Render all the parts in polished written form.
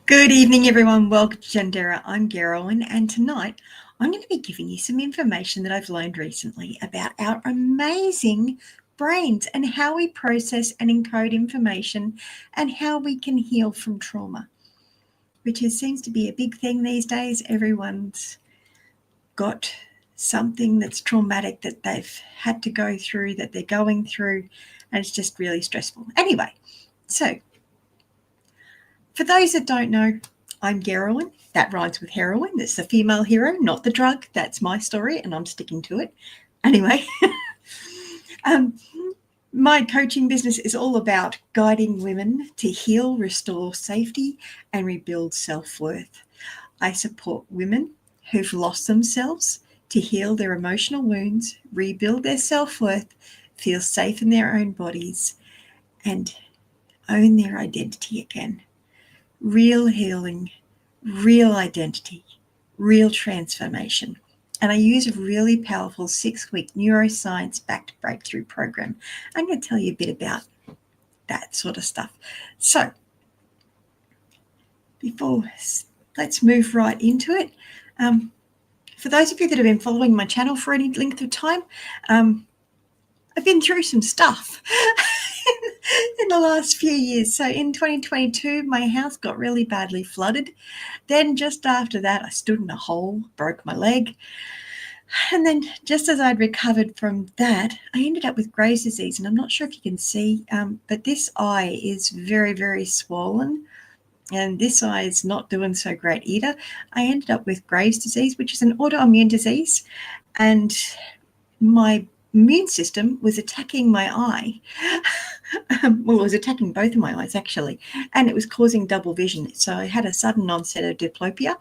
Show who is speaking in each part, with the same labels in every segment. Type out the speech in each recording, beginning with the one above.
Speaker 1: Good evening, everyone. Welcome to Janderra. I'm Geraldine, and tonight I'm going to be giving you some information that I've learned recently about our amazing brains and how we process and encode information and how we can heal from trauma, which seems to be a big thing these days. Everyone's got something that's traumatic that they've had to go through, that they're going through, and it's just really stressful. Anyway, so for those that don't know, I'm Geraldine. That rhymes with heroin. That's the female hero, not the drug. That's my story, and I'm sticking to it. Anyway, my coaching business is all about guiding women to heal, restore safety, and rebuild self-worth. I support women who've lost themselves to heal their emotional wounds, rebuild their self-worth, feel safe in their own bodies, and own their identity again. Real healing, real identity, real transformation. And I use a really powerful 6-week neuroscience-backed breakthrough program. I'm going to tell you a bit about that sort of stuff. So, let's move right into it. For those of you that have been following my channel for any length of time, I've been through some stuff in the last few years. So in 2022, my house got really badly flooded. Then just after that, I stood in a hole, broke my leg. And then just as I'd recovered from that, I ended up with Graves' disease. And I'm not sure if you can see, but this eye is very, very swollen. And this eye is not doing so great either. I ended up with Graves' disease, which is an autoimmune disease. And my immune system was attacking my eye. Well, it was attacking both of my eyes, actually, and it was causing double vision. So I had a sudden onset of diplopia,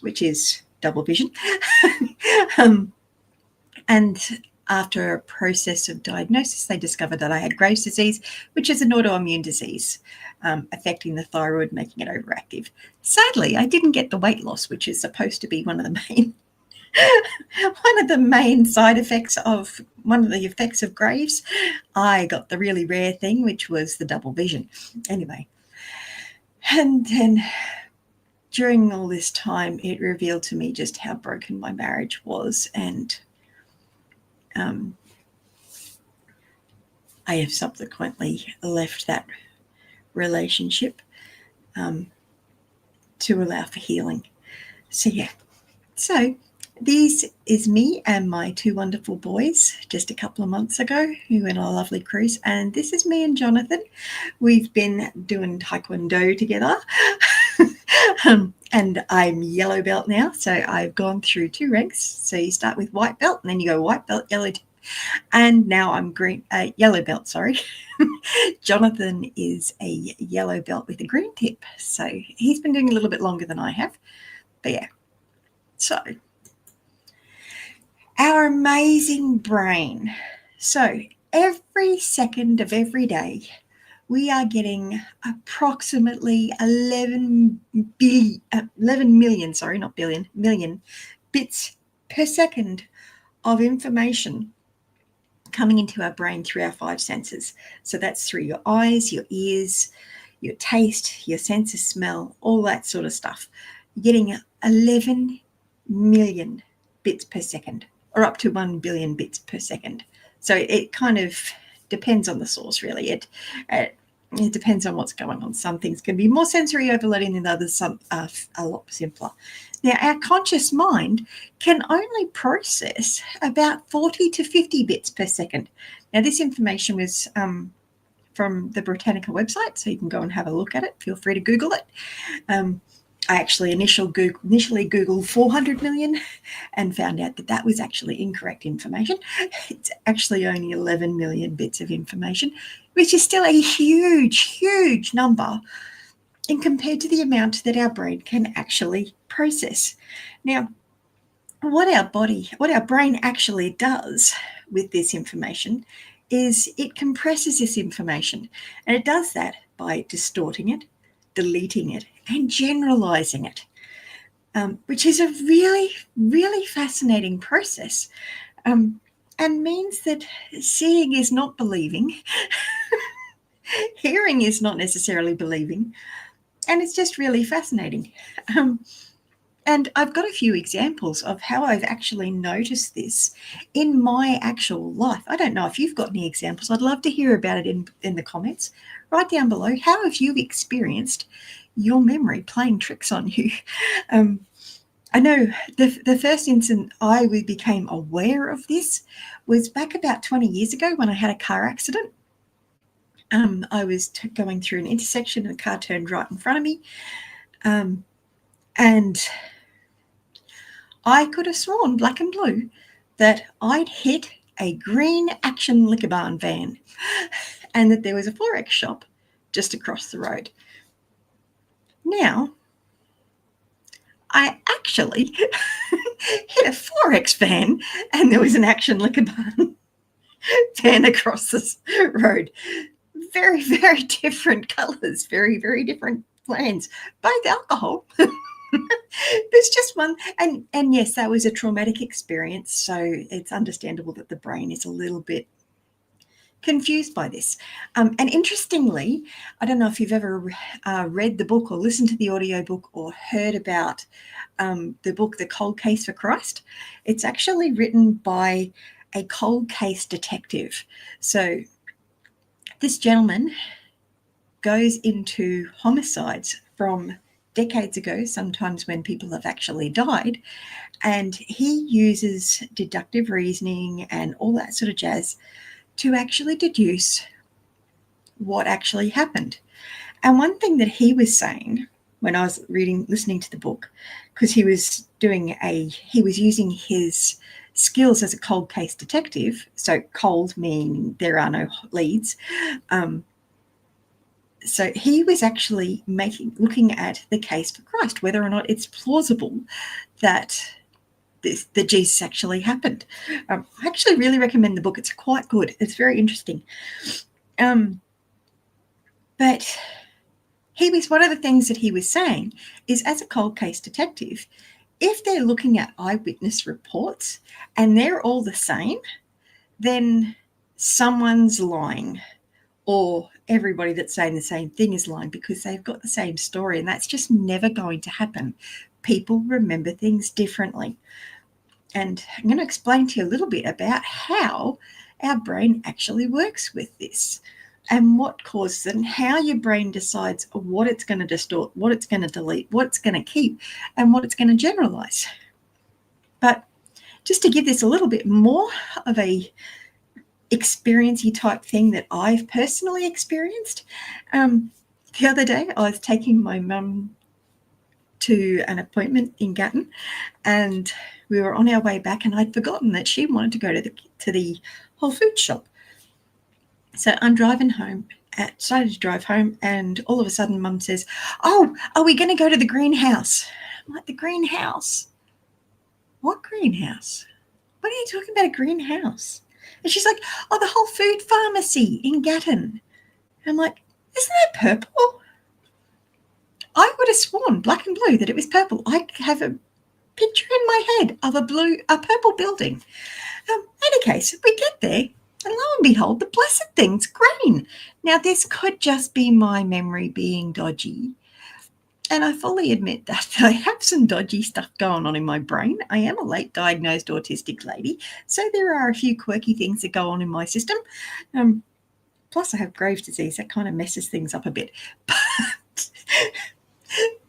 Speaker 1: which is double vision. And after a process of diagnosis, they discovered that I had Graves' disease, which is an autoimmune disease affecting the thyroid, making it overactive. Sadly, I didn't get the weight loss, which is supposed to be one of the main side effects of one of the effects of Graves. I got the really rare thing, which was the double vision. Anyway, and then during all this time, it revealed to me just how broken my marriage was, and I have subsequently left that relationship to allow for healing. So yeah, so this is me and my 2 wonderful boys just a couple of months ago. We went on a lovely cruise, and this is me and Jonathan. We've been doing Taekwondo together. And I'm yellow belt now, so I've gone through 2 ranks. So you start with white belt, and then you go white belt, yellow tip, and now I'm yellow belt, sorry. Jonathan is a yellow belt with a green tip, so he's been doing a little bit longer than I have. But yeah, so our amazing brain. So every second of every day, we are getting approximately 11 million bits per second of information coming into our brain through our 5 senses. So that's through your eyes, your ears, your taste, your sense of smell, all that sort of stuff. You're getting 11 million bits per second, or up to 1 billion bits per second. So it kind of depends on the source, really. It depends on what's going on. Some things can be more sensory overloading than others. Some are a lot simpler. Now, our conscious mind can only process about 40 to 50 bits per second. Now, this information was from the Britannica website, so you can go and have a look at it. Feel free to Google it. I actually initially Googled 400 million and found out that was actually incorrect information. It's actually only 11 million bits of information, which is still a huge, huge number in compared to the amount that our brain can actually process. Now, what our brain actually does with this information is it compresses this information, and it does that by distorting it, deleting it, and generalizing it, which is a really, really fascinating process, and means that seeing is not believing, hearing is not necessarily believing, and it's just really fascinating. And I've got a few examples of how I've actually noticed this in my actual life. I don't know if you've got any examples. I'd love to hear about it in the comments. Right down below, how have you experienced your memory playing tricks on you? I know the first instant I became aware of this was back about 20 years ago when I had a car accident. I was going through an intersection and a car turned right in front of me. And I could have sworn, black and blue, that I'd hit a green Action Liquor Barn van and that there was a Forex shop just across the road. Now, I actually hit a Forex van and there was an Action Liquor Barn van across this road. Very, very different colours, very, very different plans, both alcohol. There's just one, and yes, that was a traumatic experience, so it's understandable that the brain is a little bit confused by this. And interestingly, I don't know if you've ever read the book or listened to the audiobook or heard about the book The Cold Case for Christ. It's actually written by a cold case detective. So this gentleman goes into homicides from decades ago, sometimes when people have actually died, and he uses deductive reasoning and all that sort of jazz to actually deduce what actually happened. And one thing that he was saying when I was listening to the book, because he was using his skills as a cold case detective, so cold meaning there are no leads, so he was actually looking at the case for Christ, whether or not it's plausible that that Jesus actually happened. I actually really recommend the book. It's quite good. It's very interesting. But one of the things that he was saying is, as a cold case detective, if they're looking at eyewitness reports and they're all the same, then someone's lying, or everybody that's saying the same thing is lying because they've got the same story, and that's just never going to happen. People remember things differently. And I'm going to explain to you a little bit about how our brain actually works with this and what causes it, and how your brain decides what it's going to distort, what it's going to delete, what it's going to keep, and what it's going to generalize. But just to give this a little bit more of a experiencey type thing that I've personally experienced, the other day I was taking my mum to an appointment in Gatton, and we were on our way back, and I'd forgotten that she wanted to go to the Whole Foods shop. So I'm driving home, decided to drive home, and all of a sudden Mum says, "Oh, are we going to go to the greenhouse?" I'm like, "The greenhouse? What greenhouse? What are you talking about, a greenhouse?" And she's like, "Oh, the Whole Food Pharmacy in Gatton." I'm like, "Isn't that purple?" I would have sworn, black and blue, that it was purple. I have a picture in my head of a purple building. In any case, we get there, and lo and behold, the blessed thing's green. Now, this could just be my memory being dodgy, and I fully admit that I have some dodgy stuff going on in my brain. I am a late diagnosed autistic lady, so there are a few quirky things that go on in my system. Plus, I have Graves' disease. That kind of messes things up a bit.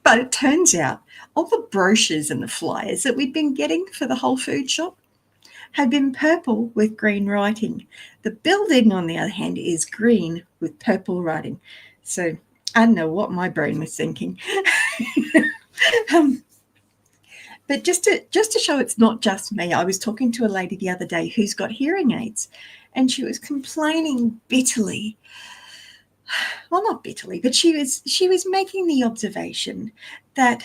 Speaker 1: But it turns out all the brochures and the flyers that we've been getting for the Whole Food shop have been purple with green writing. The building, on the other hand, is green with purple writing. So I don't know what my brain was thinking. But just to show it's not just me, I was talking to a lady the other day who's got hearing aids, and she was complaining bitterly. Well, not bitterly, but she was making the observation that,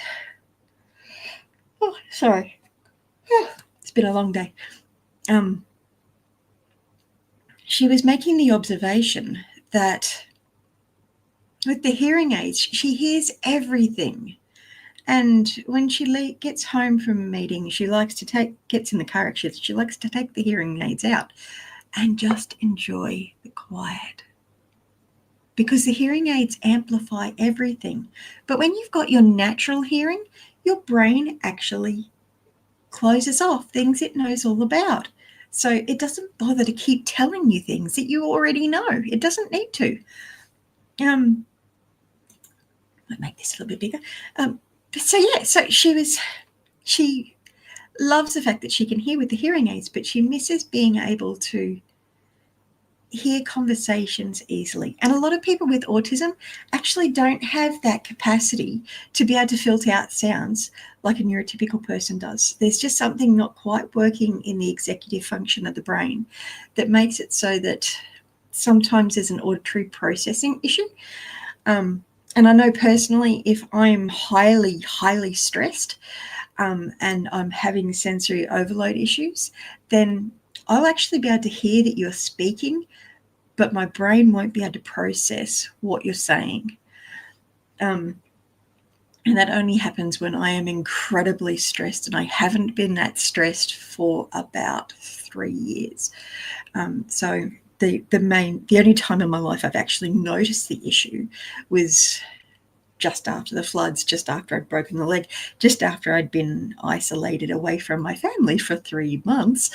Speaker 1: sorry, it's been a long day. She was making the observation that with the hearing aids, she hears everything. And when she gets home from a meeting, she likes to gets in the car, actually, she likes to take the hearing aids out and just enjoy the quiet. Because the hearing aids amplify everything. But when you've got your natural hearing, your brain actually closes off things it knows all about. So it doesn't bother to keep telling you things that you already know. It doesn't need to. I'll make this a little bit bigger. So she loves the fact that she can hear with the hearing aids, but she misses being able to hear conversations easily. And a lot of people with autism actually don't have that capacity to be able to filter out sounds like a neurotypical person does. There's just something not quite working in the executive function of the brain that makes it so that sometimes there's an auditory processing issue. And I know personally, if I'm highly, highly stressed and I'm having sensory overload issues, then I'll actually be able to hear that you're speaking, but my brain won't be able to process what you're saying. And that only happens when I am incredibly stressed, and I haven't been that stressed for about 3 years. So the only time in my life I've actually noticed the issue was just after the floods, just after I'd broken the leg, just after I'd been isolated away from my family for 3 months.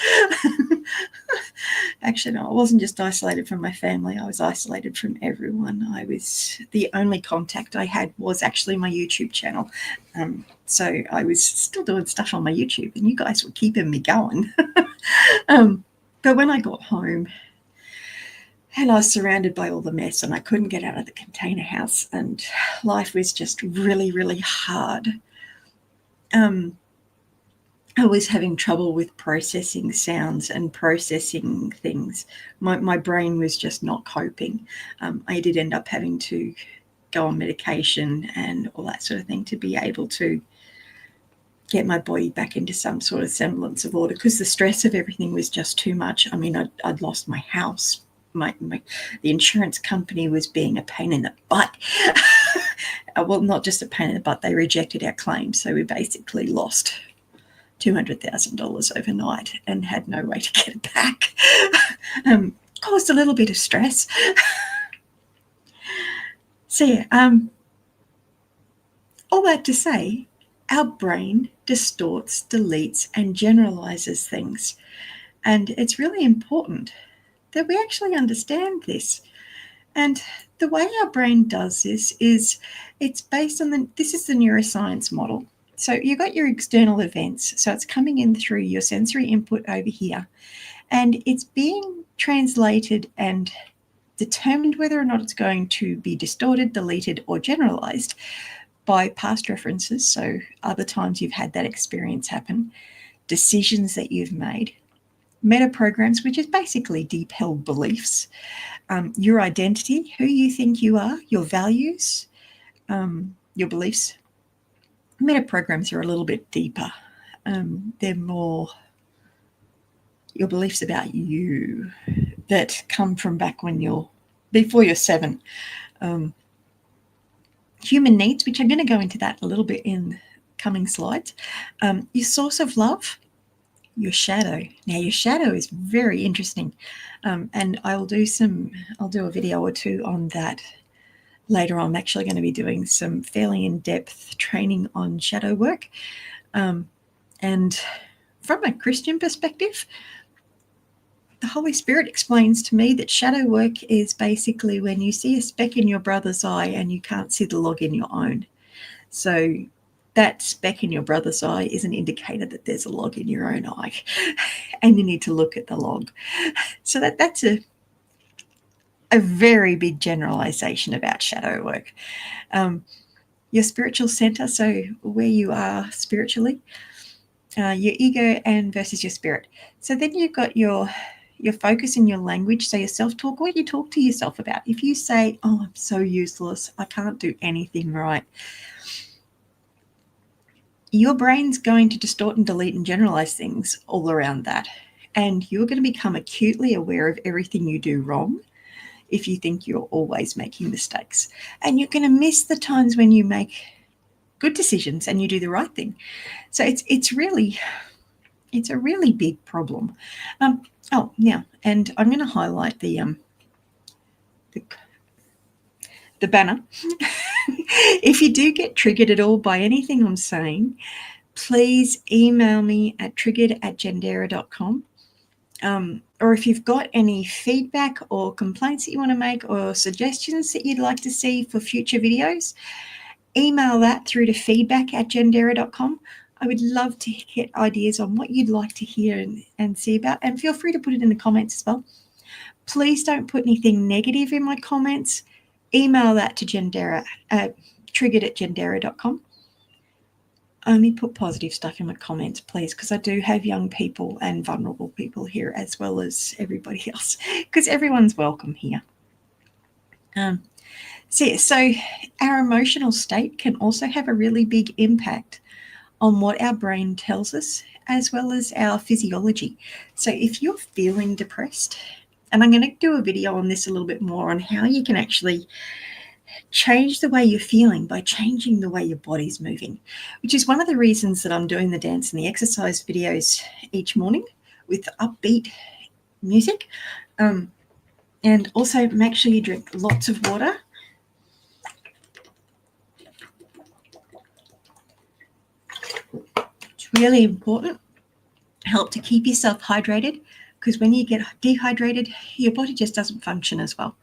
Speaker 1: Actually, no, I wasn't just isolated from my family. I was isolated from everyone. The only contact I had was actually my YouTube channel. So I was still doing stuff on my YouTube, and you guys were keeping me going. But when I got home, and I was surrounded by all the mess, and I couldn't get out of the container house, and life was just really, really hard. I was having trouble with processing sounds and processing things. My brain was just not coping. I did end up having to go on medication and all that sort of thing to be able to get my body back into some sort of semblance of order, because the stress of everything was just too much. I mean, I'd lost my house. The insurance company was being a pain in the butt. Well, not just a pain in the butt, they rejected our claim. So we basically lost $200,000 overnight and had no way to get it back. Caused a little bit of stress. So yeah, all that to say, our brain distorts, deletes, and generalises things. And it's really important that we actually understand this. And the way our brain does this is it's based on this is the neuroscience model. So you've got your external events. So it's coming in through your sensory input over here, and it's being translated and determined whether or not it's going to be distorted, deleted, or generalized by past references. So other times you've had that experience happen, decisions that you've made, meta programs, which is basically deep held beliefs, your identity, who you think you are, your values, your beliefs. Meta programs are a little bit deeper. They're more your beliefs about you that come from back before you're 7. Human needs, which I'm going to go into that a little bit in coming slides. Your source of love, your shadow. Now, your shadow is very interesting, and I'll do a video or two on that later on. I'm actually going to be doing some fairly in-depth training on shadow work. And from a Christian perspective, the Holy Spirit explains to me that shadow work is basically when you see a speck in your brother's eye and you can't see the log in your own. So that speck in your brother's eye is an indicator that there's a log in your own eye, and you need to look at the log. So that's a very big generalization about shadow work. Your spiritual center, so where you are spiritually, your ego and versus your spirit. So then you've got your focus in your language, so your self-talk, what you talk to yourself about. If you say, oh, I'm so useless, I can't do anything right, your brain's going to distort and delete and generalize things all around that. And you're going to become acutely aware of everything you do wrong. if you think you're always making mistakes. And you're going to miss the times when you make good decisions and you do the right thing. So it's a really big problem. And I'm going to highlight the banner. If you do get triggered at all by anything I'm saying, please email me at triggered@janderra.com. Or if you've got any feedback or complaints that you want to make or suggestions that you'd like to see for future videos, email that through to feedback@janderra.com. I would love to get ideas on what you'd like to hear and see about, and feel free to put it in the comments as well. Please don't put anything negative in my comments. Email that to Janderra, triggered@janderra.com. Only put positive stuff in my comments, please, because I do have young people and vulnerable people here as well as everybody else, because everyone's welcome here. So our emotional state can also have a really big impact on what our brain tells us, as well as our physiology. So if you're feeling depressed, and I'm going to do a video on this a little bit more on how you can actually change the way you're feeling by changing the way your body's moving, which is one of the reasons that I'm doing the dance and the exercise videos each morning with upbeat music. And also make sure you drink lots of water. It's really important. Help to keep yourself hydrated, because when you get dehydrated, your body just doesn't function as well.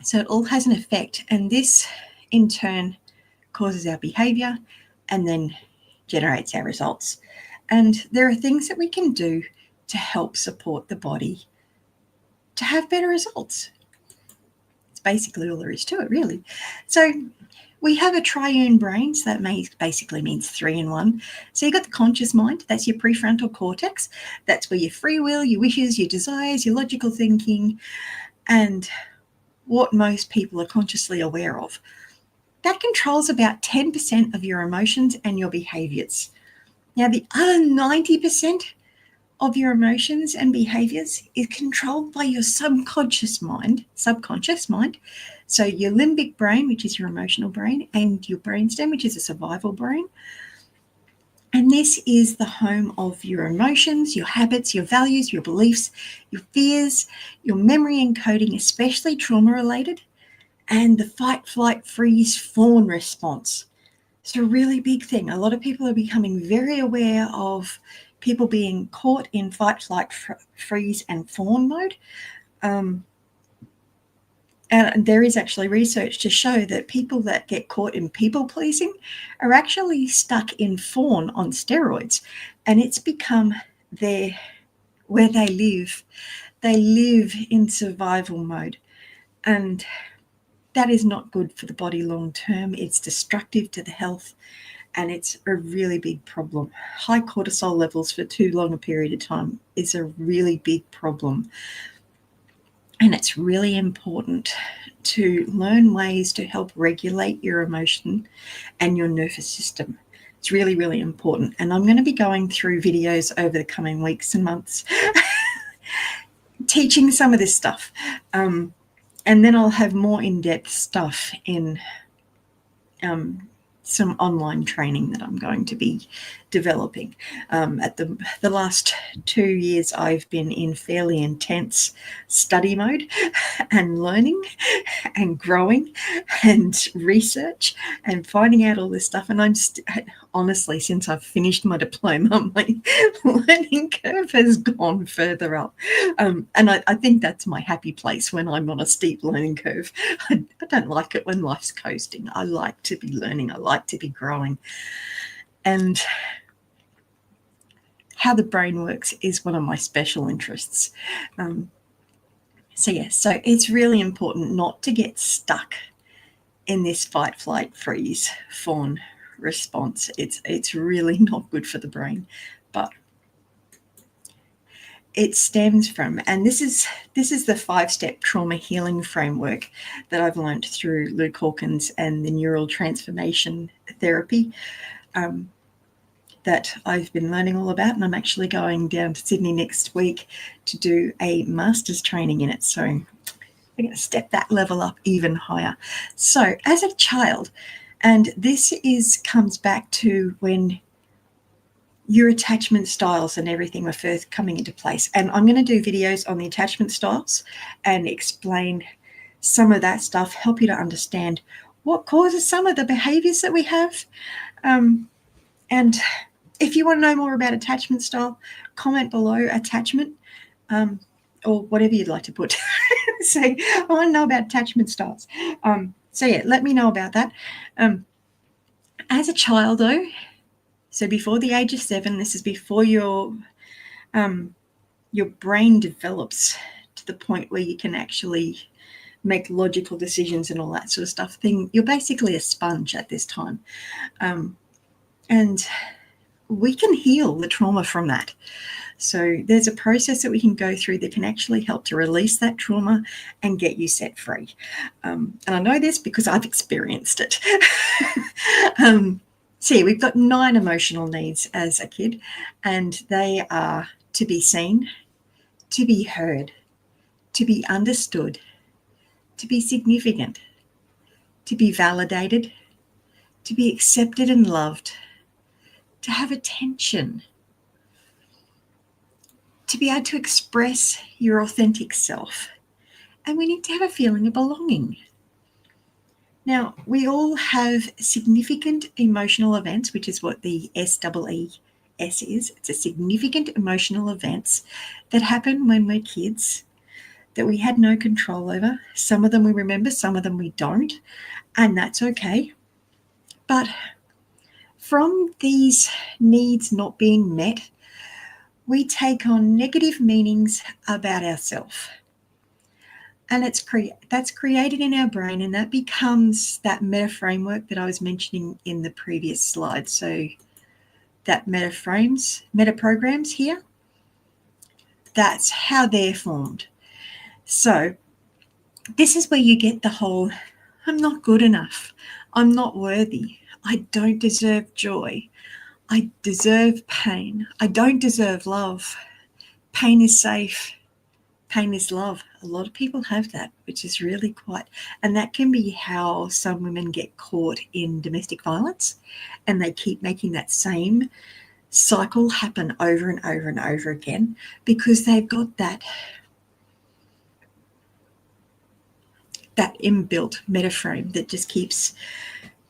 Speaker 1: So it all has an effect, and this in turn causes our behavior and then generates our results. And there are things that we can do to help support the body to have better results. It's basically all there is to it, really. So we have a triune brain, so that basically means 3 in 1. So you've got the conscious mind, that's your prefrontal cortex. That's where your free will, your wishes, your desires, your logical thinking, and what most people are consciously aware of. That controls about 10% of your emotions and your behaviours. Now, the other 90% of your emotions and behaviours is controlled by your subconscious mind. So your limbic brain, which is your emotional brain, and your brainstem, which is a survival brain. And this is the home of your emotions, your habits, your values, your beliefs, your fears, your memory encoding, especially trauma-related, and the fight, flight, freeze, fawn response. It's a really big thing. A lot of people are becoming very aware of people being caught in fight, flight, freeze, and fawn mode. And there is actually research to show that people that get caught in people pleasing are actually stuck in fawn on steroids, and it's become where they live. They live in survival mode, and that is not good for the body long term. It's destructive to the health, and it's a really big problem. High cortisol levels for too long a period of time is a really big problem. And it's really important to learn ways to help regulate your emotion and your nervous system. It's really, really important. And I'm going to be going through videos over the coming weeks and months teaching some of this stuff. And then I'll have more in-depth stuff in some online training that I'm going to be developing. At the last 2 years, I've been in fairly intense study mode and learning and growing and research and finding out all this stuff. And I'm honestly, since I've finished my diploma, my learning curve has gone further up. And I think that's my happy place when I'm on a steep learning curve. I don't like it when life's coasting. I like to be learning. I like to be growing. And how the brain works is one of my special interests. So it's really important not to get stuck in this fight, flight, freeze, fawn response. It's really not good for the brain, but it stems from, and this is the 5-step trauma healing framework that I've learned through Luke Hawkins and the neural transformation therapy that I've been learning all about. And I'm actually going down to Sydney next week to do a master's training in it. So we're going to step that level up even higher. So as a child, and this comes back to when your attachment styles and everything were first coming into place. And I'm going to do videos on the attachment styles and explain some of that stuff, help you to understand what causes some of the behaviours that we have. And if you want to know more about attachment style, comment below attachment, or whatever you'd like to put. Say, I want to know about attachment styles. So yeah, let me know about that. As a child though, so before the age of 7, this is before your brain develops to the point where you can actually make logical decisions and all that sort of stuff. You're basically a sponge at this time. And we can heal the trauma from that. So there's a process that we can go through that can actually help to release that trauma and get you set free. And I know this because I've experienced it. So yeah, we've got 9 emotional needs as a kid, and they are to be seen, to be heard, to be understood, to be significant, to be validated, to be accepted and loved, to have attention, to be able to express your authentic self. And we need to have a feeling of belonging. Now, we all have significant emotional events, which is what the SEES is. It's a significant emotional events that happen when we're kids that we had no control over. Some of them we remember, some of them we don't, and that's okay. But from these needs not being met, we take on negative meanings about ourselves. And that's created in our brain, and that becomes that meta framework that I was mentioning in the previous slide. So that meta programs here, that's how they're formed. So this is where you get the whole, I'm not good enough, I'm not worthy, I don't deserve joy, I deserve pain, I don't deserve love, pain is safe, pain is love. A lot of people have that, which is really and that can be how some women get caught in domestic violence, and they keep making that same cycle happen over and over and over again because they've got that inbuilt metaframe that just keeps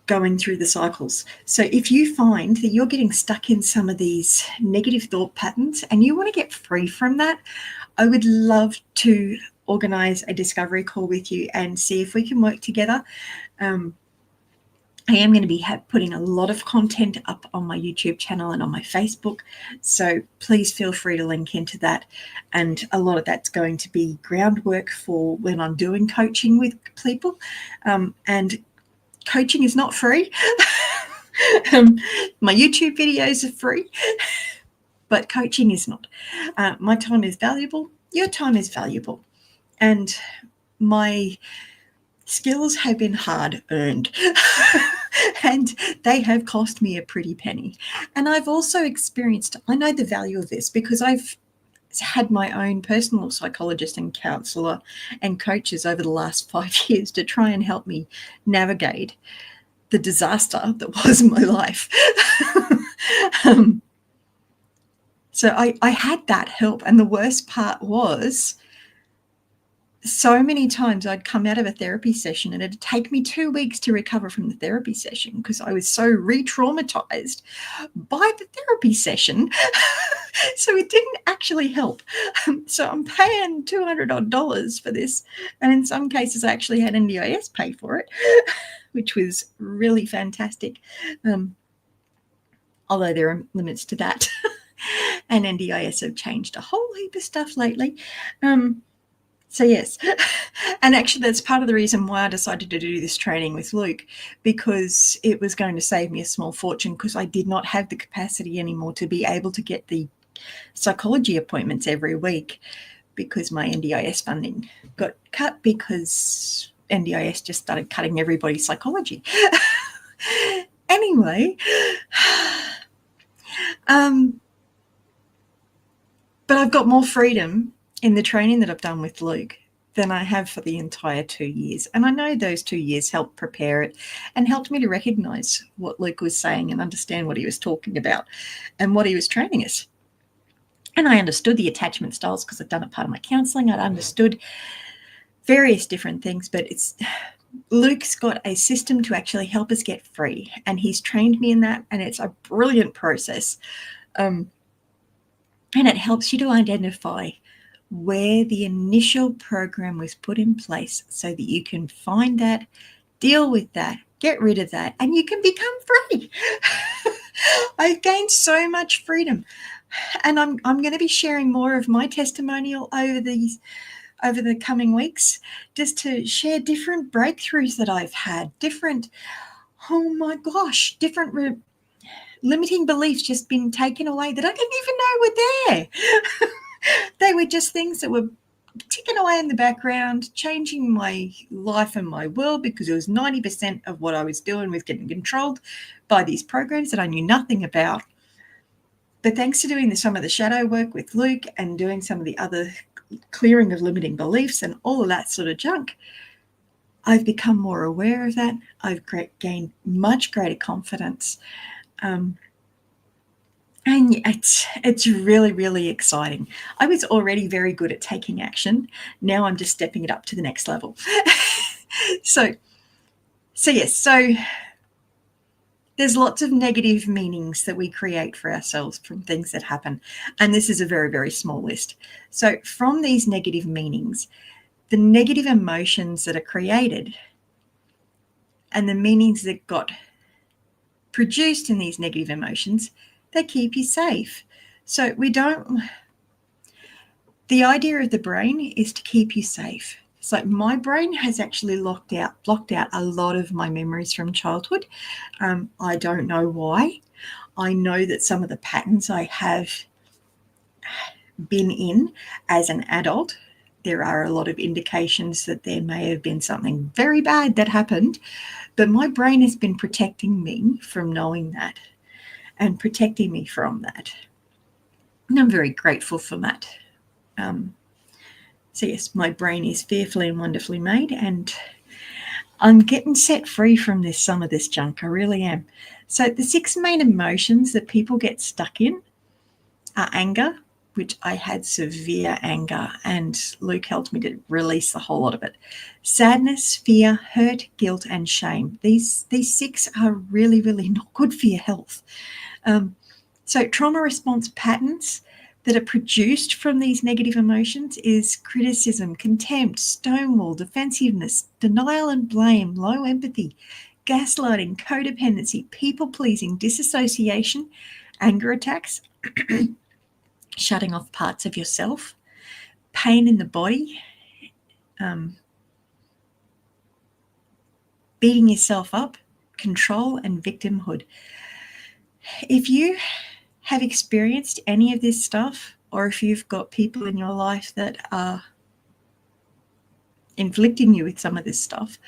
Speaker 1: going through the cycles. So if you find that you're getting stuck in some of these negative thought patterns and you want to get free from that, I would love to organise a discovery call with you and see if we can work together. I am going to be putting a lot of content up on my YouTube channel and on my Facebook, so please feel free to link into that. And a lot of that's going to be groundwork for when I'm doing coaching with people. And coaching is not free. My YouTube videos are free, but coaching is not. My time is valuable. Your time is valuable. And my skills have been hard earned. And they have cost me a pretty penny. And I've also experienced, I know the value of this because I've had my own personal psychologist and counsellor and coaches over the last 5 years to try and help me navigate the disaster that was my life. So I had that help. And the worst part was, so many times I'd come out of a therapy session and it'd take me 2 weeks to recover from the therapy session because I was so re-traumatized by the therapy session. So it didn't actually help. So I'm paying $200 odd for this. And in some cases, I actually had NDIS pay for it, which was really fantastic. Although there are limits to that. And NDIS have changed a whole heap of stuff lately. So yes, and actually that's part of the reason why I decided to do this training with Luke, because it was going to save me a small fortune because I did not have the capacity anymore to be able to get the psychology appointments every week because my NDIS funding got cut because NDIS just started cutting everybody's psychology. Anyway, but I've got more freedom in the training that I've done with Luke than I have for the entire 2 years. And I know those 2 years helped prepare it and helped me to recognise what Luke was saying and understand what he was talking about and what he was training us. And I understood the attachment styles because I'd done it part of my counselling. I'd understood various different things, but Luke's got a system to actually help us get free, and he's trained me in that, and it's a brilliant process. And it helps you to identify where the initial program was put in place so that you can find that, deal with that, get rid of that, and you can become free. I've gained so much freedom, and I'm going to be sharing more of my testimonial over the coming weeks, just to share different breakthroughs that I've had, different limiting beliefs just been taken away that I didn't even know were there. They were just things that were ticking away in the background, changing my life and my world, because it was 90% of what I was doing was getting controlled by these programs that I knew nothing about. But thanks to doing some of the shadow work with Luke and doing some of the other clearing of limiting beliefs and all of that sort of junk, I've become more aware of that. I've gained much greater confidence. And it's really, really exciting. I was already very good at taking action. Now I'm just stepping it up to the next level. So there's lots of negative meanings that we create for ourselves from things that happen. And this is a very, very small list. So from these negative meanings, the negative emotions that are created and the meanings that got produced in these negative emotions, they keep you safe. So the idea of the brain is to keep you safe. It's like my brain has actually blocked out a lot of my memories from childhood. I don't know why. I know that some of the patterns I have been in as an adult, there are a lot of indications that there may have been something very bad that happened, but my brain has been protecting me from knowing that and protecting me from that. And I'm very grateful for that. So yes, my brain is fearfully and wonderfully made, and I'm getting set free from some of this junk. I really am. So the 6 main emotions that people get stuck in are anger, which I had severe anger, and Luke helped me to release a whole lot of it. Sadness, fear, hurt, guilt, and shame. These 6 are really, really not good for your health. So trauma response patterns that are produced from these negative emotions is criticism, contempt, stonewall, defensiveness, denial and blame, low empathy, gaslighting, codependency, people-pleasing, disassociation, anger attacks, shutting off parts of yourself, pain in the body, beating yourself up, control, and victimhood. If you have experienced any of this stuff, or if you've got people in your life that are inflicting you with some of this stuff,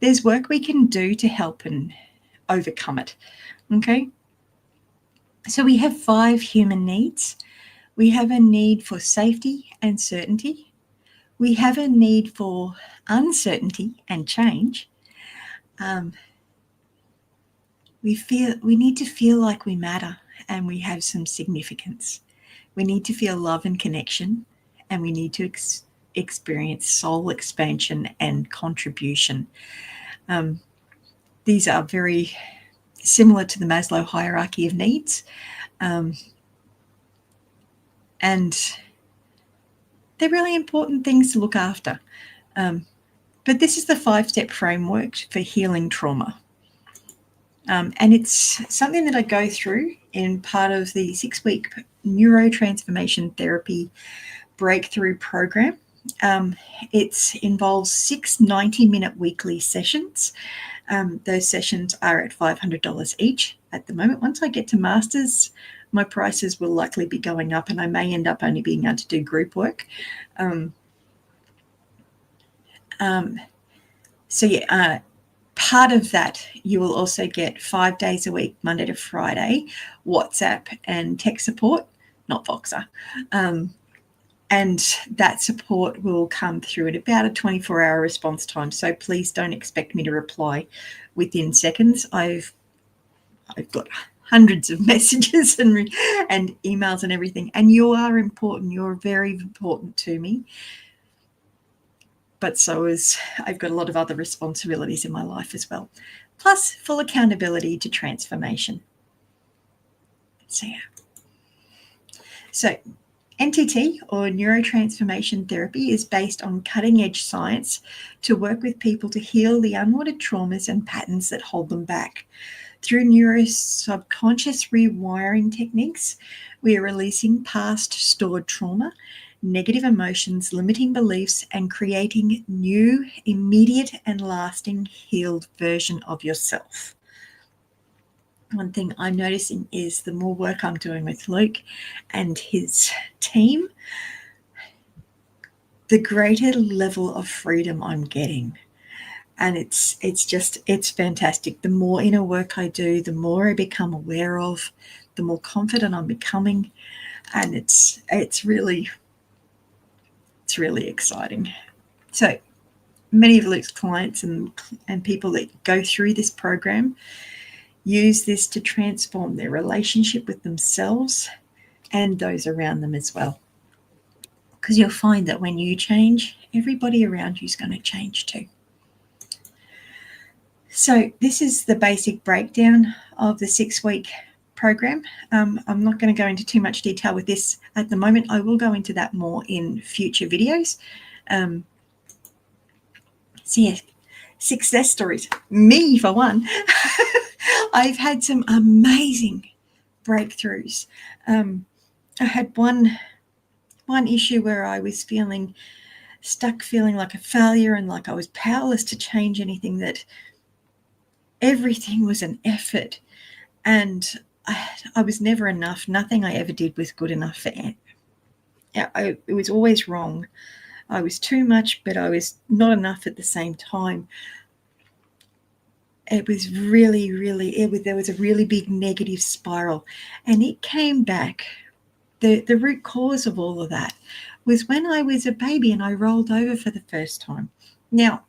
Speaker 1: there's work we can do to help and overcome it. Okay? So we have 5 human needs. We have a need for safety and certainty. We have a need for uncertainty and change. We need to feel like we matter and we have some significance. We need to feel love and connection, and we need to experience soul expansion and contribution. These are very similar to the Maslow hierarchy of needs. And they're really important things to look after. But this is the 5-step framework for healing trauma. And it's something that I go through in part of the 6-week neurotransformation therapy breakthrough program. It involves 6 90-minute weekly sessions. Those sessions are at $500 each at the moment. Once I get to masters, my prices will likely be going up, and I may end up only being able to do group work. Part of that, you will also get 5 days a week, Monday to Friday, WhatsApp and tech support, not Voxer. And that support will come through at about a 24-hour response time. So please don't expect me to reply within seconds. I've got hundreds of messages and emails and everything. And you are important. You're very important to me. But so is I've got a lot of other responsibilities in my life as well. Plus full accountability to transformation. So yeah. So NTT, or neurotransformation therapy, is based on cutting-edge science to work with people to heal the unwanted traumas and patterns that hold them back. Through neurosubconscious rewiring techniques, we are releasing past stored trauma, negative emotions, limiting beliefs, and creating new, immediate, and lasting healed version of yourself. One thing I'm noticing is the more work I'm doing with Luke and his team, the greater level of freedom I'm getting. And it's fantastic. The more inner work I do, the more I become aware of, the more confident I'm becoming. And it's really exciting. So many of Luke's clients and people that go through this program use this to transform their relationship with themselves and those around them as well. Because you'll find that when you change, everybody around you is going to change too. So this is the basic breakdown of the 6-week program. I'm not going to go into too much detail with this at the moment. I will go into that more in future videos. So yeah, success stories. Me, for one. I've had some amazing breakthroughs. I had one issue where I was feeling stuck, feeling like a failure and like I was powerless to change anything, that everything was an effort and I was never enough. Nothing I ever did was good enough for it. It was always wrong. I was too much, but I was not enough at the same time. It was there was a really big negative spiral, and it came back. The root cause of all of that was when I was a baby and I rolled over for the first time. Now,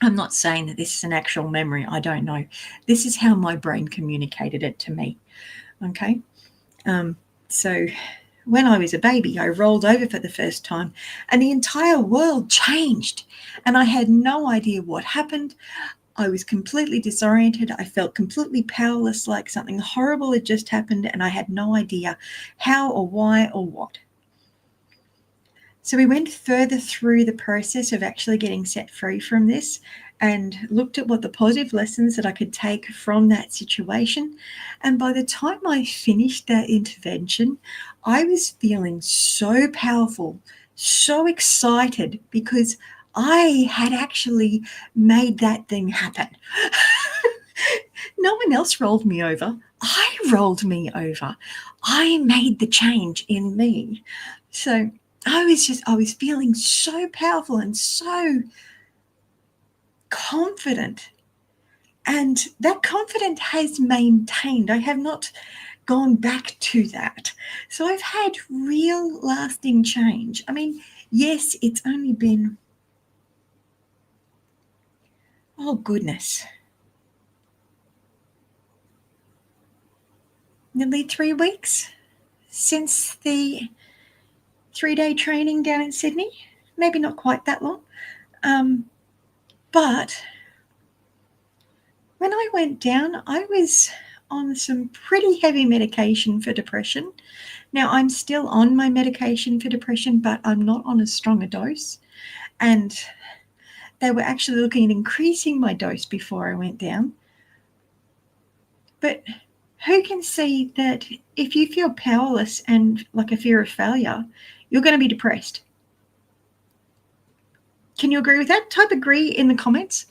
Speaker 1: I'm not saying that this is an actual memory. I don't know. This is how my brain communicated it to me. Okay. So when I was a baby, I rolled over for the first time and the entire world changed and I had no idea what happened. I was completely disoriented. I felt completely powerless, like something horrible had just happened and I had no idea how or why or what. So we went further through the process of actually getting set free from this and looked at what the positive lessons that I could take from that situation. And by the time I finished that intervention, I was feeling so powerful, so excited, because I had actually made that thing happen. No one else rolled me over. I rolled me over. I made the change in me. So I was feeling so powerful and so confident. And that confidence has maintained. I have not gone back to that. So I've had real lasting change. I mean, yes, it's only been, oh goodness, nearly 3 weeks since the 3-day training down in Sydney. Maybe not quite that long. But when I went down, I was on some pretty heavy medication for depression. Now, I'm still on my medication for depression, but I'm not on as strong a dose. And they were actually looking at increasing my dose before I went down. But who can see that if you feel powerless and like a fear of failure, you're going to be depressed? Can you agree with that? Type agree in the comments.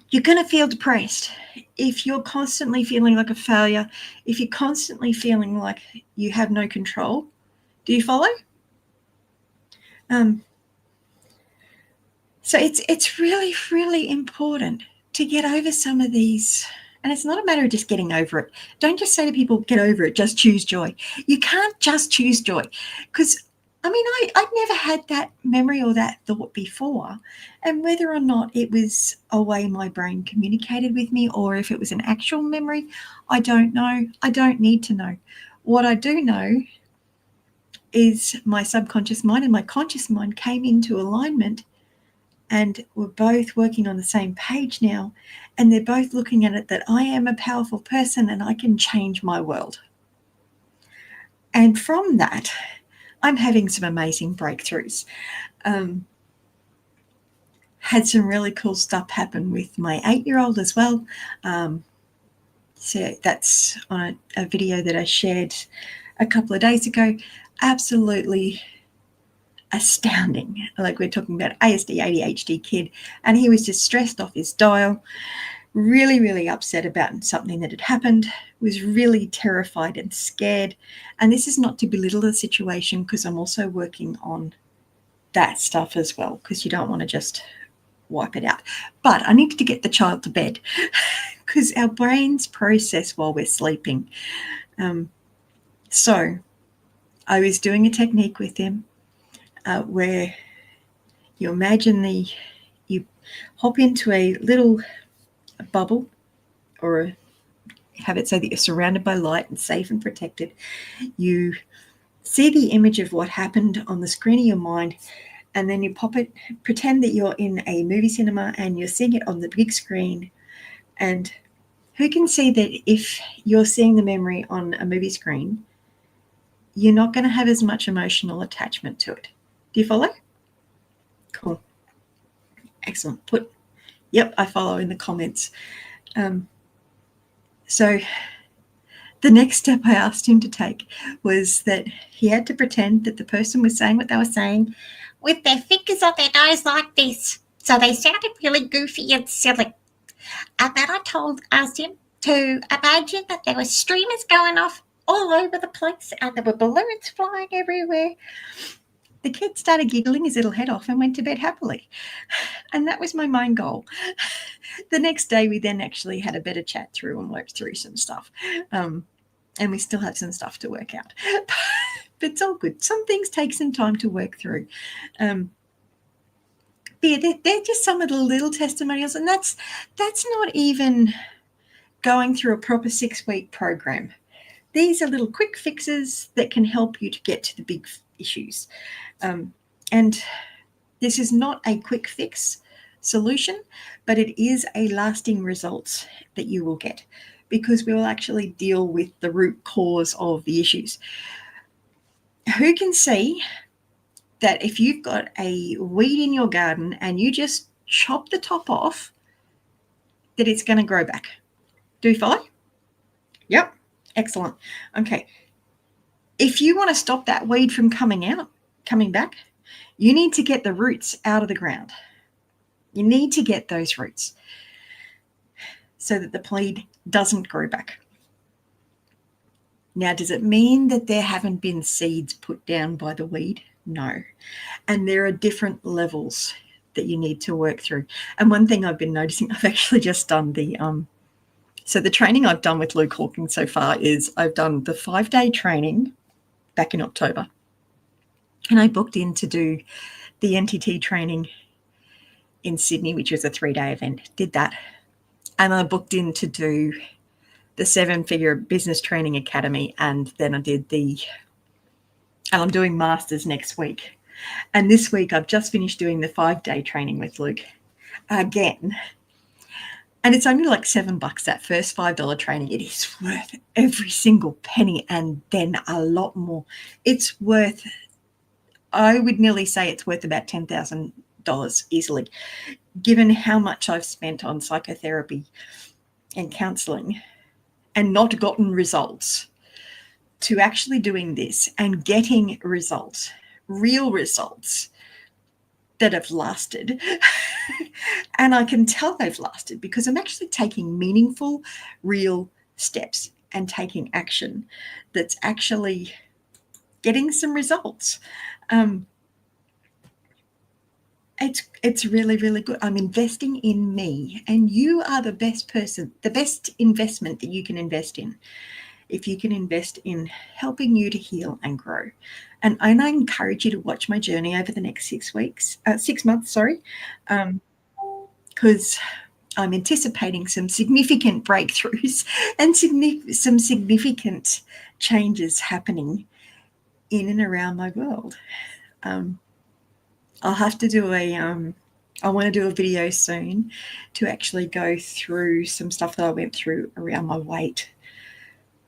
Speaker 1: You're going to feel depressed if you're constantly feeling like a failure, if you're constantly feeling like you have no control. Do you follow? So it's really, really important to get over some of these And it's not a matter of just getting over it. Don't just say to people, get over it, just choose joy. You can't just choose joy. Because, I mean, I'd never had that memory or that thought before. And whether or not it was a way my brain communicated with me or if it was an actual memory, I don't know. I don't need to know. What I do know is my subconscious mind and my conscious mind came into alignment, and we're both working on the same page now, and they're both looking at it that I am a powerful person and I can change my world. And from that, I'm having some amazing breakthroughs. Had some really cool stuff happen with my 8-year-old as well. So that's on a video that I shared a couple of days ago. Absolutely astounding. Like, we're talking about ASD, ADHD kid, and he was just stressed off his dial, really, really upset about something that had happened, was really terrified and scared. And this is not to belittle the situation, because I'm also working on that stuff as well, because you don't want to just wipe it out. But I needed to get the child to bed because our brains process while we're sleeping. So I was doing a technique with him where you imagine you hop into a little bubble, or have it so that you're surrounded by light and safe and protected. You see the image of what happened on the screen of your mind, and then you pop it, pretend that you're in a movie cinema and you're seeing it on the big screen. And who can see that if you're seeing the memory on a movie screen, you're not going to have as much emotional attachment to it? Do you follow? Cool. Excellent. Yep, I follow in the comments. So the next step I asked him to take was that he had to pretend that the person was saying what they were saying with their fingers on their nose like this. So they sounded really goofy and silly. And then I asked him to imagine that there were streamers going off all over the place and there were balloons flying everywhere. The kid started giggling his little head off and went to bed happily. And that was my main goal. The next day, we then actually had a better chat through and worked through some stuff. And we still have some stuff to work out. But it's all good. Some things take some time to work through. But yeah, they're just some of the little testimonials. And that's not even going through a proper 6-week program. These are little quick fixes that can help you to get to the big issues. And this is not a quick fix solution, but it is a lasting result that you will get, because we will actually deal with the root cause of the issues. Who can see that if you've got a weed in your garden and you just chop the top off, that it's going to grow back? Do you follow? Yep. Excellent. Okay. If you want to stop that weed from coming back, you need to get the roots out of the ground. You need to get those roots so that the weed doesn't grow back. Now, does it mean that there haven't been seeds put down by the weed? No. And there are different levels that you need to work through. And one thing I've been noticing, I've actually just done so the training I've done with Luke Hawkins so far is I've done the 5-day training back in October. And I booked in to do the NTT training in Sydney, which was a 3-day event. Did that. And I booked in to do the 7-figure business training academy. And then I did and I'm doing masters next week. And this week I've just finished doing the 5-day training with Luke again. And it's only like $7, that first $5 training. It is worth every single penny and then a lot more. It's worth, I would nearly say it's worth about $10,000 easily, given how much I've spent on psychotherapy and counselling and not gotten results, to actually doing this and getting results, real results that have lasted. And I can tell they've lasted because I'm actually taking meaningful, real steps and taking action that's actually getting some results. It's really, really good. I'm investing in me, and you are the best person, the best investment that you can invest in. If you can invest in helping you to heal and grow. And I encourage you to watch my journey over the next 6 months, sorry, because I'm anticipating some significant breakthroughs and some significant changes happening in and around my world. I'll have to do I want to do a video soon to actually go through some stuff that I went through around my weight,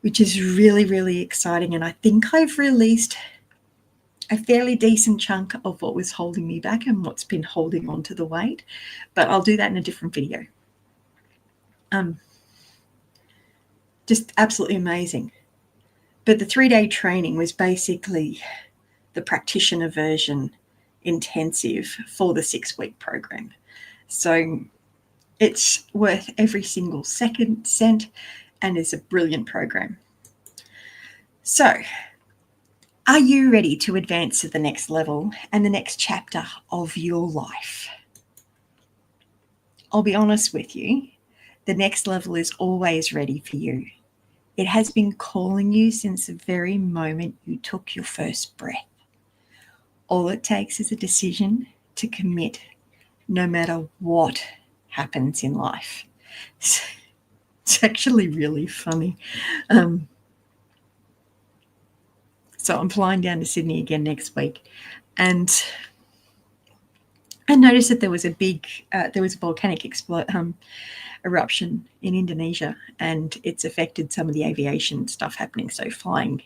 Speaker 1: which is really, really exciting. And I think I've released a fairly decent chunk of what was holding me back and what's been holding on to the weight, but I'll do that in a different video. Just absolutely amazing. But the 3-day training was basically the practitioner version intensive for the 6-week program. So it's worth every single cent and is a brilliant program. So are you ready to advance to the next level and the next chapter of your life? I'll be honest with you, the next level is always ready for you. It has been calling you since the very moment you took your first breath. All it takes is a decision to commit, no matter what happens in life. It's actually really funny. So I'm flying down to Sydney again next week, and I noticed that there was a volcanic eruption in Indonesia, and it's affected some of the aviation stuff happening. So flying,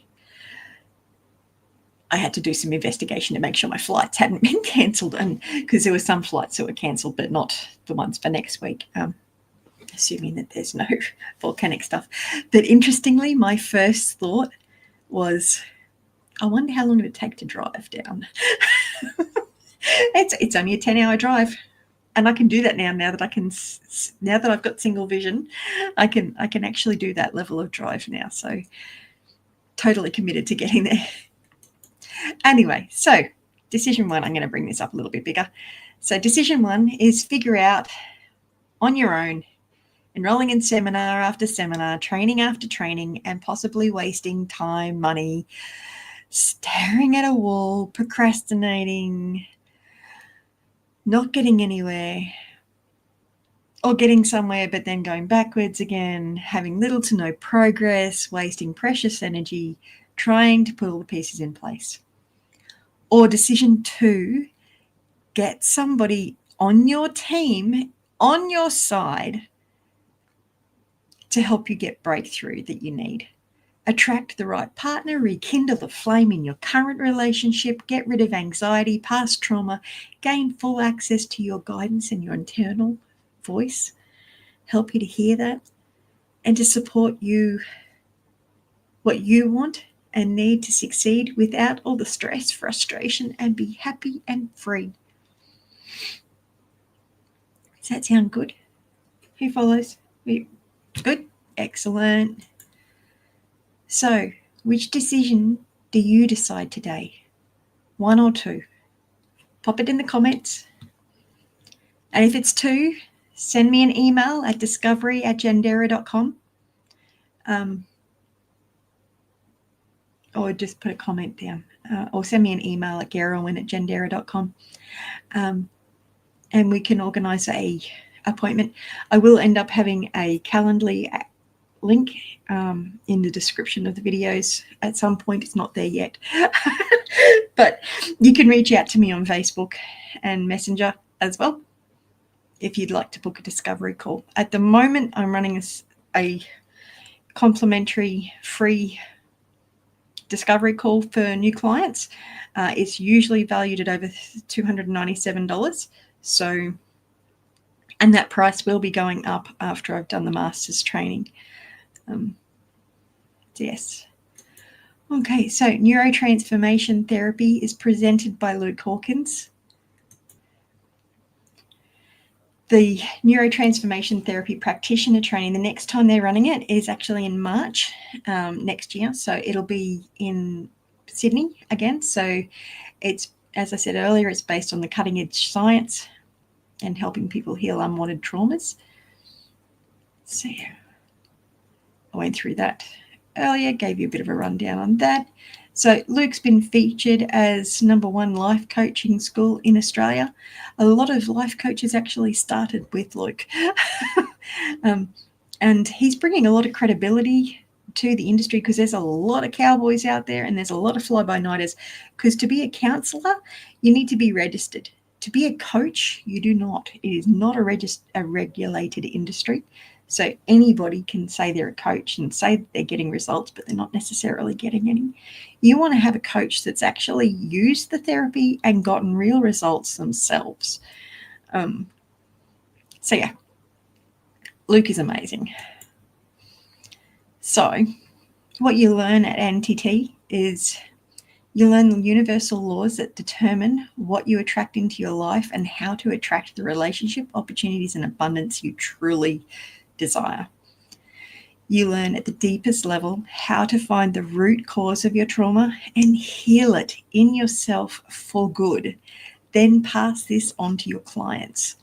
Speaker 1: I had to do some investigation to make sure my flights hadn't been cancelled, and because there were some flights that were cancelled, but not the ones for next week. Assuming that there's no volcanic stuff. But interestingly, my first thought was, I wonder how long it would take to drive down. It's only a 10-hour drive, and I can do that now that I've got single vision, I can actually do that level of drive now. So totally committed to getting there. Anyway, so decision 1, I'm going to bring this up a little bit bigger. So decision 1 is figure out on your own, enrolling in seminar after seminar, training after training, and possibly wasting time, money, staring at a wall, procrastinating, not getting anywhere, or getting somewhere but then going backwards again, having little to no progress, wasting precious energy, trying to put all the pieces in place. Or decision 2, get somebody on your team, on your side, to help you get breakthrough that you need. Attract the right partner, rekindle the flame in your current relationship, get rid of anxiety, past trauma, gain full access to your guidance and your internal voice, help you to hear that, and to support you, what you want and need to succeed without all the stress, frustration, and be happy and free. Does that sound good? Who follows? Good? Excellent. So, which decision do you decide today? 1 or 2? Pop it in the comments. And if it's 2, send me an email at discovery@janderra.com. Or just put a comment down. Or send me an email at garowin@janderra.com. And we can organise a appointment. I will end up having a Calendly link in the description of the videos at some point. It's not there yet. But you can reach out to me on Facebook and Messenger as well if you'd like to book a discovery call. At the moment, I'm running a complimentary free discovery call for new clients. It's usually valued at over $297. So, and that price will be going up after I've done the master's training. Yes. Okay, so neurotransformation therapy is presented by Luke Hawkins. The neurotransformation therapy practitioner training, the next time they're running it is actually in March next year. So it'll be in Sydney again. So it's As I said earlier, it's based on the cutting edge science and helping people heal unwanted traumas. So yeah, I went through that earlier, gave you a bit of a rundown on that. So Luke's been featured as #1 life coaching school in Australia. A lot of life coaches actually started with Luke. And he's bringing a lot of credibility to the industry, because there's a lot of cowboys out there and there's a lot of fly-by-nighters. Because to be a counsellor, you need to be registered. To be a coach, you do not. It is not a regulated industry. So anybody can say they're a coach and say that they're getting results, but they're not necessarily getting any. You want to have a coach that's actually used the therapy and gotten real results themselves. So yeah, Luke is amazing. So what you learn at NTT is you learn the universal laws that determine what you attract into your life and how to attract the relationship, opportunities, and abundance you truly desire. You learn at the deepest level how to find the root cause of your trauma and heal it in yourself for good. Then pass this on to your clients.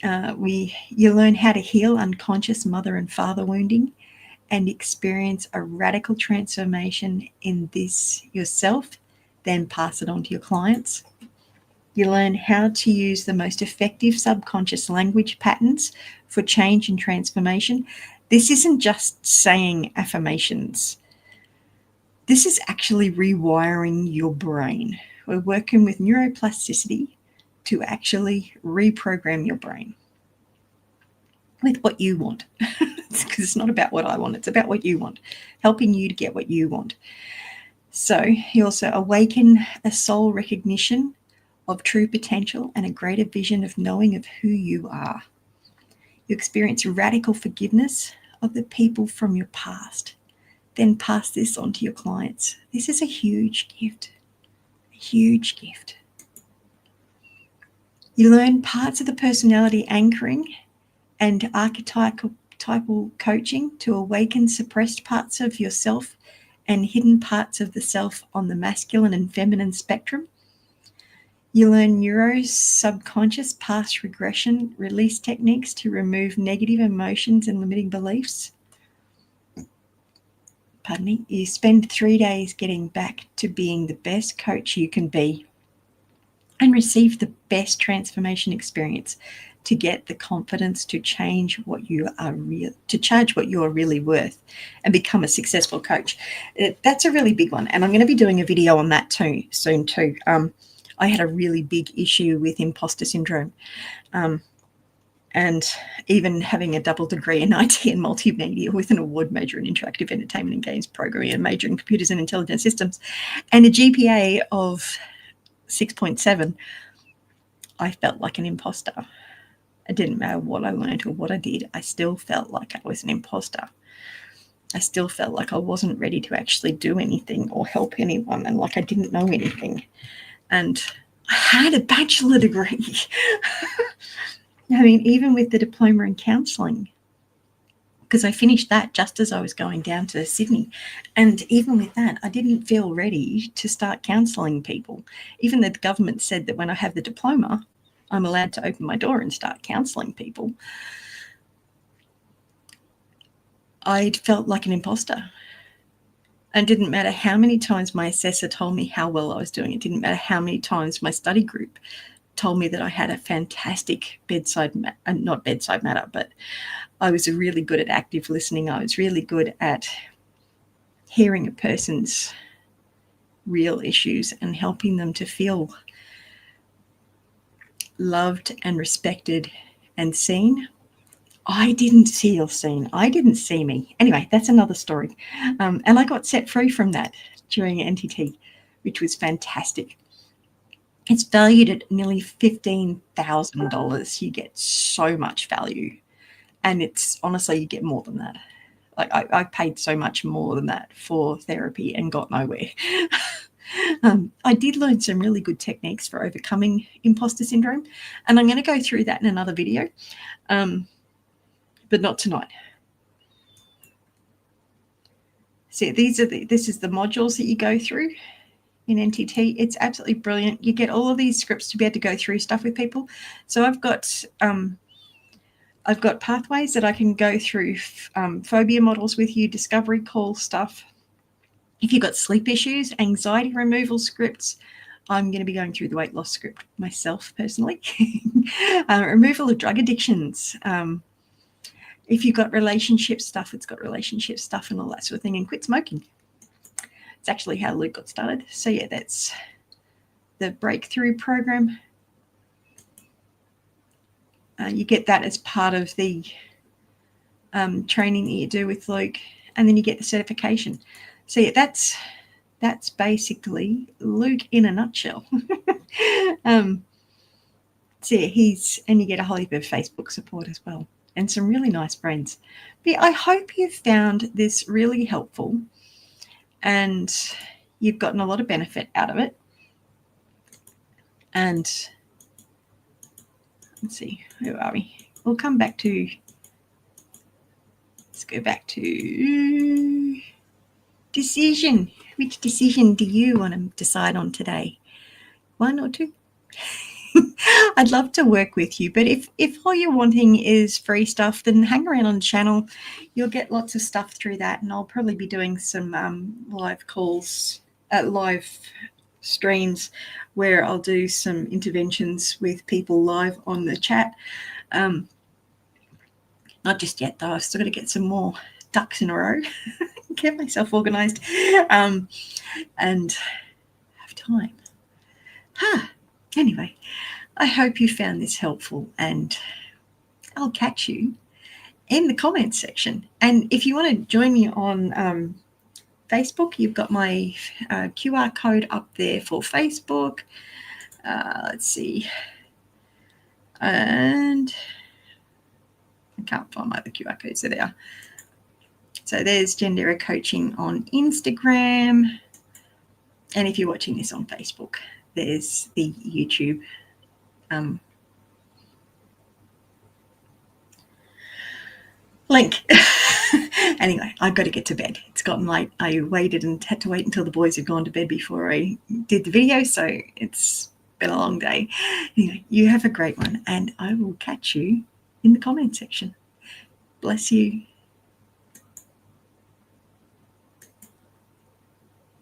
Speaker 1: You learn how to heal unconscious mother and father wounding and experience a radical transformation in this yourself, then pass it on to your clients. You learn how to use the most effective subconscious language patterns for change and transformation. This isn't just saying affirmations. This is actually rewiring your brain. We're working with neuroplasticity to actually reprogram your brain with what you want. Because it's not about what I want, it's about what you want, helping you to get what you want. So you also awaken a soul recognition of true potential and a greater vision of knowing of who you are. You experience radical forgiveness of the people from your past. Then pass this on to your clients. This is a huge gift. A huge gift. You learn parts of the personality anchoring and archetypal coaching to awaken suppressed parts of yourself and hidden parts of the self on the masculine and feminine spectrum. You learn subconscious past regression release techniques to remove negative emotions and limiting beliefs. Pardon me. You spend 3 days getting back to being the best coach you can be and receive the best transformation experience to get the confidence to change what you are charge what you are really worth and become a successful coach. That's a really big one, and I'm going to be doing a video on that soon too. I had a really big issue with imposter syndrome, and even having a double degree in IT and multimedia with an award major in interactive entertainment and games programming and major in computers and intelligent systems and a GPA of 6.7, I felt like an imposter. It didn't matter what I learned or what I did. I still felt like I was an imposter. I still felt like I wasn't ready to actually do anything or help anyone, and like I didn't know anything. And I had a bachelor degree. I mean, even with the diploma in counselling, because I finished that just as I was going down to Sydney. And even with that, I didn't feel ready to start counselling people. Even though the government said that when I have the diploma, I'm allowed to open my door and start counselling people, I felt like an imposter. And it didn't matter how many times my assessor told me how well I was doing. It didn't matter how many times my study group told me that I had a fantastic not bedside manner, but I was really good at active listening. I was really good at hearing a person's real issues and helping them to feel loved and respected and seen. I didn't feel seen. I didn't see me. Anyway, that's another story. And I got set free from that during NTT, which was fantastic. It's valued at nearly $15,000. You get so much value. And it's honestly, you get more than that. Like I paid so much more than that for therapy and got nowhere. I did learn some really good techniques for overcoming imposter syndrome, and I'm going to go through that in another video, but not tonight. So this is the modules that you go through. in NTT. It's absolutely brilliant. You get all of these scripts to be able to go through stuff with people. So I've got pathways that I can go through phobia models with you, discovery call stuff. If you've got sleep issues, anxiety removal scripts, I'm going to be going through the weight loss script myself personally. Removal of drug addictions. If you've got relationship stuff, it's got relationship stuff and all that sort of thing. And quit smoking. It's actually how Luke got started. So yeah, that's the breakthrough program. You get that as part of the training that you do with Luke, and then you get the certification. So yeah, that's basically Luke in a nutshell. So yeah, and you get a whole heap of Facebook support as well, and some really nice friends. But yeah, I hope you've found this really helpful, and you've gotten a lot of benefit out of it. And let's see, who are we? We'll come back to. Let's go back to decision. Which decision do you want to decide on today? 1 or 2? I'd love to work with you, but if all you're wanting is free stuff, then hang around on the channel. You'll get lots of stuff through that, and I'll probably be doing some live calls, live streams where I'll do some interventions with people live on the chat. Not just yet, though. I've still got to get some more ducks in a row, get myself organised, and have time. Anyway, I hope you found this helpful, and I'll catch you in the comments section. And if you want to join me on Facebook, you've got my QR code up there for Facebook. Let's see. And I can't find my other QR codes. There they are. So there's Janderra Coaching on Instagram. And if you're watching this on Facebook, there's the YouTube link. Anyway, I've got to get to bed. It's gotten late. I waited and had to wait until the boys had gone to bed before I did the video, so it's been a long day. Anyway, you have a great one, and I will catch you in the comment section. Bless you.